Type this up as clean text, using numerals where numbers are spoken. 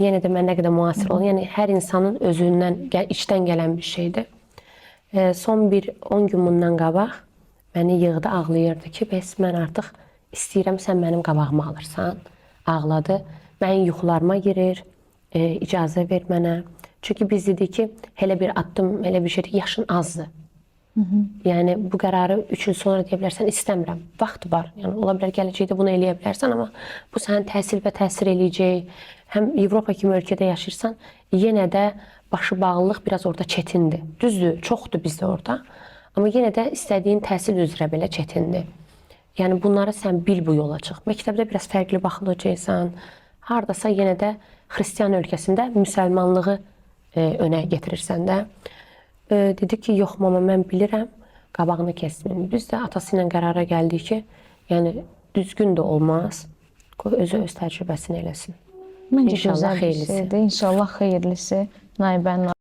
yenə də mən nə qədər müasir olun. Yəni hər insanın özündən, içdən gələn bir şeydir. Son bir 10 gün bundan qabaq məni yığdı, ağlayırdı ki, bəs mən artıq istəyirəm, sən mənim qabağıma alırsan. Ağladı. Mənim yuxularıma girir, icazə ver mənə. Çünki biz dedik ki, elə bir addım, elə bir şeydir, yaşın azdır. Yəni bu qərarı 3 il sonra deyə bilərsən, istəmirəm. Vaxt var. Yəni ola bilər gələcəkdə bunu eləyə bilərsən, amma bu sənin təhsil və təsir eləyəcək. Həm Avropa kimi ölkədə yaşayırsan, yenə də başı bağlılıq biraz orada çətindir. Düzdür, çoxdur bizdə orada. Amma yenə də istədiyin təhsil üzrə belə çətindir. Yəni bunları sən bil bu yola çıx. Məktəbdə biraz fərqli baxılacaqsan. Hardasa yenə də xristian ölkəsində müsəlmanlığı önə getirirsən də. Dedi ki, yox mama, mən bilirəm, qabağını kəsmin. Biz də atası ilə qərara gəldik ki, yəni düzgün də olmaz. Qoy özü öz təcrübəsini eləsin. Məncə İnşallah gözəl bir xeyirlisi. şeydir. İnşallah xeyirlisi. Naibənin